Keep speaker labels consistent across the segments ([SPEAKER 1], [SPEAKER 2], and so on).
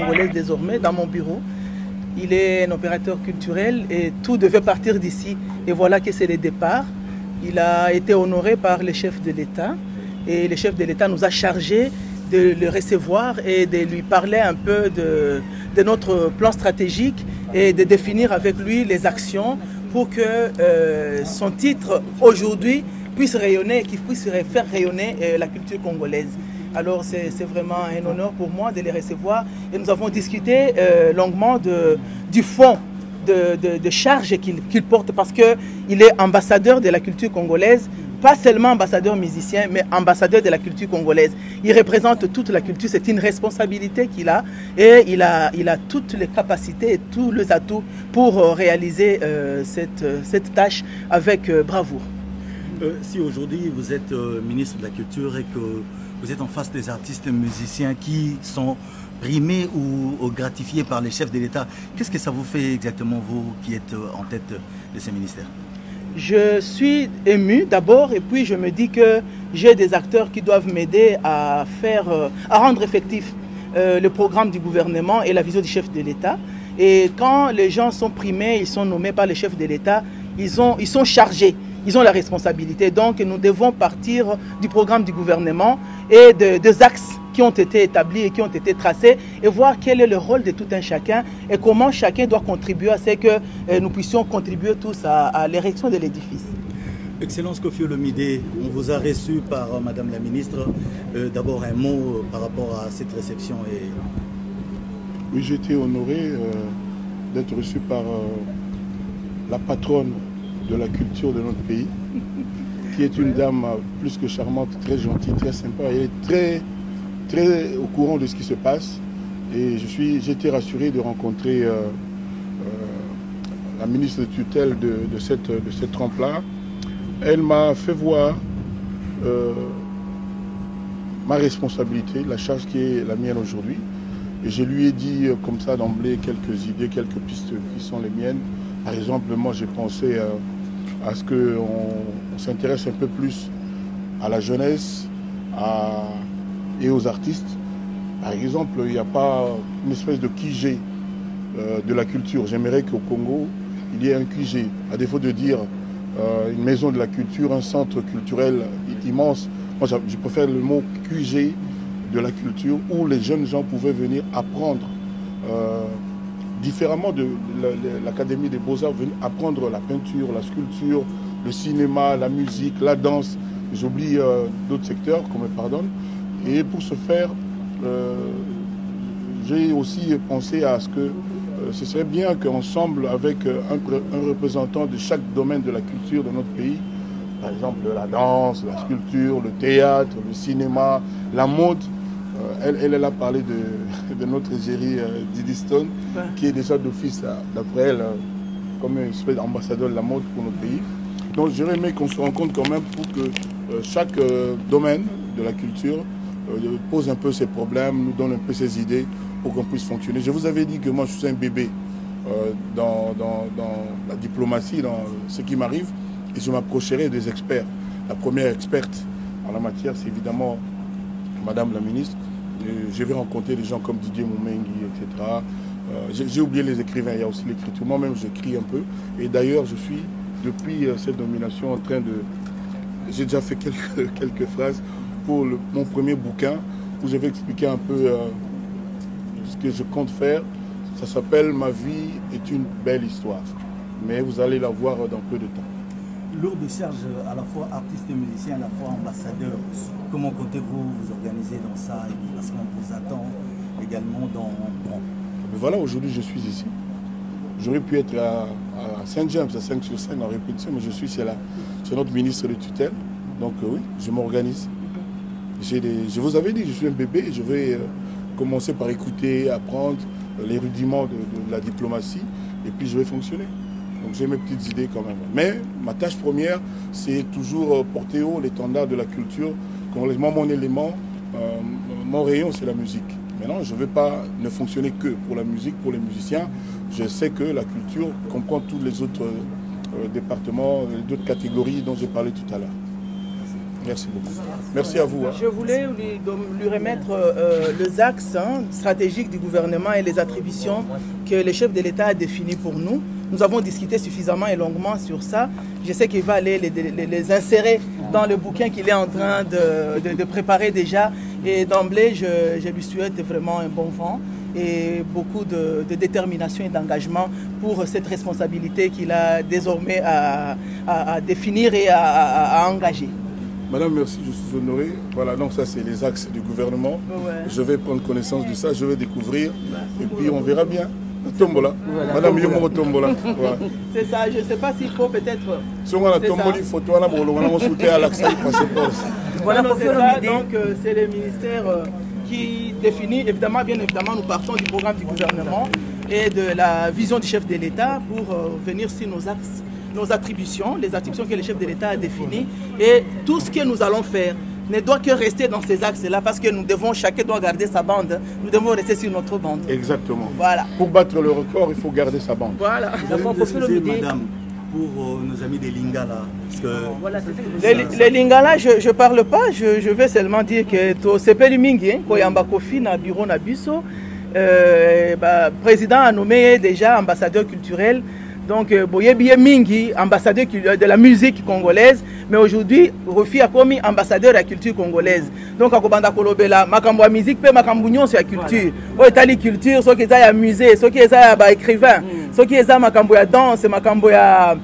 [SPEAKER 1] congolaise désormais dans mon bureau. Il est un opérateur culturel et tout devait partir d'ici. Et voilà que c'est le départ. Il a été honoré par le chef de l'État et le chef de l'État nous a chargé de le recevoir et de lui parler un peu de notre plan stratégique et de définir avec lui les actions pour que son titre aujourd'hui puisse rayonner, qu'il puisse faire rayonner la culture congolaise. Alors c'est vraiment un honneur pour moi de les recevoir et nous avons discuté longuement du fond de charge qu'il porte parce qu'il est ambassadeur de la culture congolaise, pas seulement ambassadeur musicien, mais ambassadeur de la culture congolaise. Il représente toute la culture, c'est une responsabilité qu'il a et il a toutes les capacités et tous les atouts pour réaliser cette tâche avec bravoure.
[SPEAKER 2] Si aujourd'hui vous êtes ministre de la Culture et que vous êtes en face des artistes et musiciens qui sont primés ou gratifiés par les chefs de l'État, qu'est-ce que ça vous fait exactement, vous qui êtes en tête de ces ministères?
[SPEAKER 1] Je suis ému d'abord et puis je me dis que j'ai des acteurs qui doivent m'aider à rendre effectif le programme du gouvernement et la vision du chef de l'État. Et quand les gens sont primés, ils sont nommés par le chef de l'État, ils sont chargés, ils ont la responsabilité. Donc nous devons partir du programme du gouvernement et des axes qui ont été établis et qui ont été tracés et voir quel est le rôle de tout un chacun et comment chacun doit contribuer à ce que nous puissions contribuer tous à l'érection de l'édifice.
[SPEAKER 2] Excellence Kofi Olomide, on vous a reçu par Madame la Ministre. D'abord un mot par rapport à cette réception.
[SPEAKER 3] Oui, j'ai été honoré d'être reçu par la patronne de la culture de notre pays, qui est une dame plus que charmante, très gentille, très sympa. Elle est très au courant de ce qui se passe et j'ai été rassuré de rencontrer la ministre de tutelle de cette trempe-là. Elle m'a fait voir ma responsabilité, la charge qui est la mienne aujourd'hui. Et je lui ai dit comme ça d'emblée quelques idées, quelques pistes qui sont les miennes. Par exemple, moi j'ai pensé à ce qu'on s'intéresse un peu plus à la jeunesse et aux artistes. Par exemple, il n'y a pas une espèce de QG de la culture. J'aimerais qu'au Congo, il y ait un QG, à défaut de dire une maison de la culture, un centre culturel immense. Moi, je préfère le mot QG de la culture, où les jeunes gens pouvaient venir apprendre différemment de l'Académie des Beaux-Arts, venir apprendre la peinture, la sculpture, le cinéma, la musique, la danse. J'oublie d'autres secteurs, qu'on me pardonne. Et pour ce faire, j'ai aussi pensé à ce que ce serait bien qu'ensemble, avec un représentant de chaque domaine de la culture de notre pays, par exemple la danse, la sculpture, le théâtre, le cinéma, la mode, elle a parlé de notre égérie Didi Stone, qui est déjà d'office, d'après elle, comme une espèce d'ambassadeur de la mode pour notre pays. Donc j'aurais aimé qu'on se rencontre quand même pour que chaque domaine de la culture pose un peu ses problèmes, nous donne un peu ses idées pour qu'on puisse fonctionner. Je vous avais dit que moi je suis un bébé dans la diplomatie, dans ce qui m'arrive, et je m'approcherai des experts. La première experte en la matière, c'est évidemment Madame la Ministre. Je vais rencontrer des gens comme Didier Moumengi, etc. J'ai oublié les écrivains, il y a aussi l'écriture. Moi-même, j'écris un peu. Et d'ailleurs, je suis, depuis cette nomination, en train de... J'ai déjà fait quelques phrases pour mon premier bouquin, où je vais expliquer un peu ce que je compte faire. Ça s'appelle « Ma vie est une belle histoire ». Mais vous allez la voir dans peu de temps.
[SPEAKER 2] Lourde charge, à la fois artiste et musicien, à la fois ambassadeur. Comment comptez-vous vous organiser dans ça? Parce qu'on vous attend également dans...
[SPEAKER 3] Voilà, aujourd'hui je suis ici. J'aurais pu être à Saint-James, à 5/5 en répétition, mais je suis c'est notre ministre de tutelle. Donc oui, je m'organise. Je vous avais dit, je suis un bébé, je vais commencer par écouter, apprendre les rudiments de la diplomatie, et puis je vais fonctionner. Donc j'ai mes petites idées quand même. Mais ma tâche première, c'est toujours porter haut l'étendard de la culture. Moi, mon élément, mon rayon, c'est la musique. Maintenant, je ne vais pas ne fonctionner que pour la musique, pour les musiciens. Je sais que la culture comprend tous les autres départements, d'autres catégories dont j'ai parlé tout à l'heure. Merci beaucoup. Merci à vous. Hein.
[SPEAKER 1] Je voulais lui remettre les axes stratégiques du gouvernement et les attributions que le chef de l'État a définies pour nous. Nous avons discuté suffisamment et longuement sur ça. Je sais qu'il va aller les insérer dans le bouquin qu'il est en train de préparer déjà. Et d'emblée, je lui souhaite vraiment un bon vent et beaucoup de détermination et d'engagement pour cette responsabilité qu'il a désormais à définir et à engager.
[SPEAKER 3] Madame, merci, je suis honoré. Voilà, donc ça c'est les axes du gouvernement. Ouais. Je vais prendre connaissance de ça, je vais découvrir et puis on verra bien. Tombola. Voilà. Madame Yomo Tombola. Voilà.
[SPEAKER 1] C'est ça, je ne sais pas s'il faut peut-être...
[SPEAKER 3] Si on a tomboli photo, on a sauté à l'accès du passeport.
[SPEAKER 1] Voilà, c'est ça, donc c'est le ministère qui définit, évidemment, bien évidemment, nous partons du programme du gouvernement et de la vision du chef de l'État pour venir sur nos axes, nos attributions, les attributions que le chef de l'État a définies et tout ce que nous allons faire ne doit que rester dans ces axes-là parce que nous devons, chacun doit garder sa bande, nous devons rester sur notre bande.
[SPEAKER 3] Exactement.
[SPEAKER 1] Voilà.
[SPEAKER 3] Pour battre le record, il faut garder sa bande.
[SPEAKER 1] Voilà.
[SPEAKER 2] Madame, pour nos amis des Lingala, parce que...
[SPEAKER 1] Les Lingala, je ne parle pas, je vais seulement dire que c'est Peli Mingi, Koyamba Kofi, na bureau na biso, président a nommé déjà ambassadeur culturel. Donc, Boyebiye Mingi, ambassadeur de la musique congolaise, mais aujourd'hui, Rofi a commis ambassadeur de la culture congolaise. Donc, à Kobanda Kolobela, Makambo musique, pe Makambo nyon sur la culture. Au Italie culture, ceux qui ont musée, ceux qui ont écrivain, ceux qui ont Makambo ya danse, Makambo ya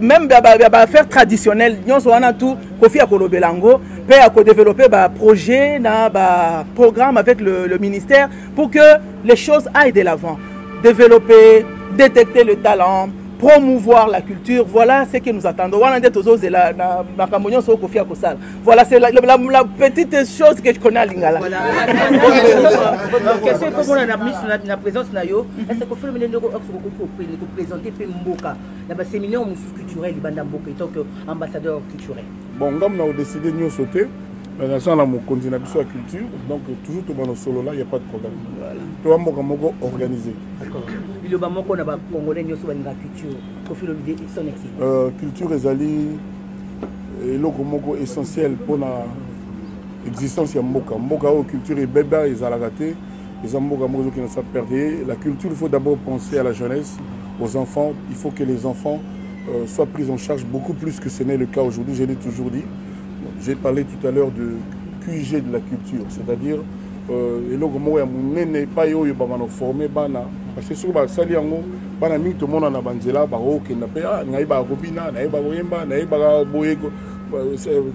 [SPEAKER 1] même affaires traditionnelles, nyon so wana tout, Kofi a Kolobelango, pe a développer un projet, un programme avec le ministère pour que les choses aillent de l'avant. Développer, détecter le talent, promouvoir la culture, voilà ce que nous attendons. Voilà, c'est la petite chose que je connais à Lingala.
[SPEAKER 4] Voilà. Qu'est-ce qu'il faut qu'on ait la présence est-ce qu'il faut présenter Mboka dans le séminaire culturel du Bandamboka en tant qu'ambassadeur culturel?
[SPEAKER 3] Bon, on a décidé de nous sauter. Dans la culture, donc toujours tout le solo là, il n'y a pas de problème. Tout le monde est organisé.
[SPEAKER 4] D'accord. Il y a beaucoup de Congolais qui ont une culture.
[SPEAKER 3] Culture est essentielle pour l'existence de Mboka. Mboka, culture est bébé, ils ont raté. Les Mboka qui ne savent pas perdre. La culture, il faut d'abord penser à la jeunesse, aux enfants. Il faut que les enfants soient pris en charge beaucoup plus que ce n'est le cas aujourd'hui. Je l'ai toujours dit. J'ai parlé tout à l'heure de QG de la culture, c'est-à-dire formé parce que sur basali yango bana mingi to mona na banzela ba o ke na pe ngai ba robina na ba boyemba na ba boye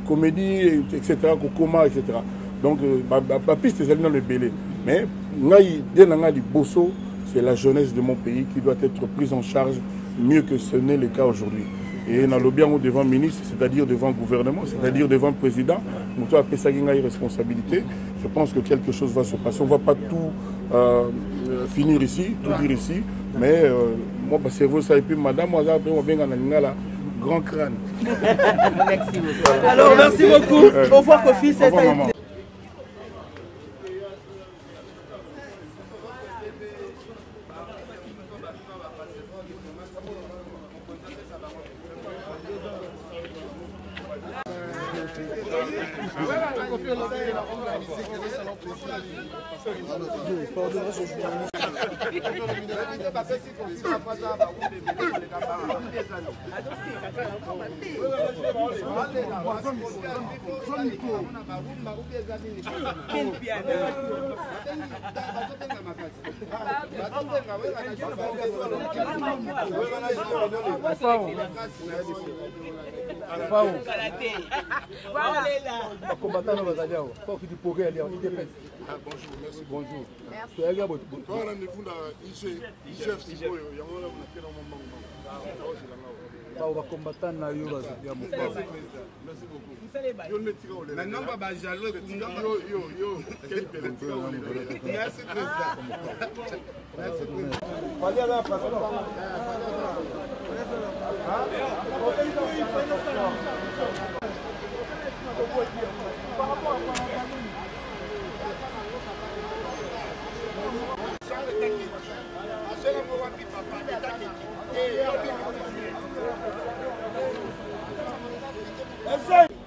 [SPEAKER 3] comédie etc. kokoma etc. Donc ba piste c'est dans le belé mais ngai denanga di bosso c'est la jeunesse de mon pays qui doit être prise en charge mieux que ce n'est le cas aujourd'hui. Et dans le bien devant le ministre, c'est-à-dire devant le gouvernement, c'est-à-dire devant le président, nous avons appelé ça une responsabilité. Je pense que quelque chose va se passer. On ne va pas tout finir ici, tout dire ici, mais moi, mon cerveau, ça et puis madame, moi, je bien là, grand crâne.
[SPEAKER 1] Merci beaucoup. Alors, merci beaucoup. Au revoir, Kofi.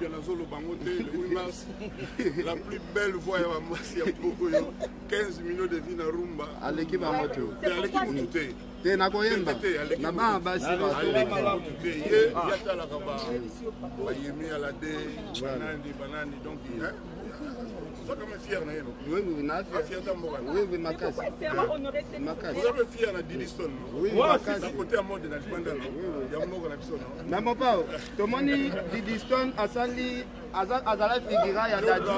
[SPEAKER 3] Bonjour.
[SPEAKER 5] le 8 mars, la plus belle voix à Massi à Pokoyo, 15 minutes de vie à Rumba. À l'équipe à moto. À l'équipe à moto. T'es na koyemba. Na ba basi ba. À l'équipe à moto. Yata la kaba. Bayemi à la dé, banani donc hein. Vous êtes comme fier, non? Oui, oui, on a fier. Oui, oui, ma casse. Vous êtes fier à Didiston? Oui, ma casse. À côté à moi de Nadibanda, il y a un mot qu'on a besoin. Non, mon père, tout le monde Didiston, Asali, Azala Figuera, il y a Dadi.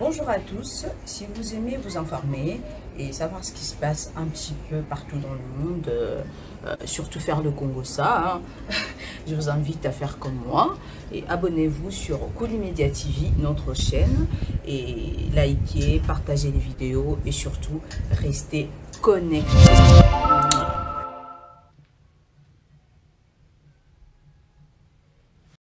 [SPEAKER 6] Bonjour à tous, si vous aimez vous informer et savoir ce qui se passe un petit peu partout dans le monde, surtout faire le Congo ça, hein, je vous invite à faire comme moi et abonnez-vous sur Kolimedia TV, notre chaîne, et likez, partagez les vidéos et surtout restez connectés.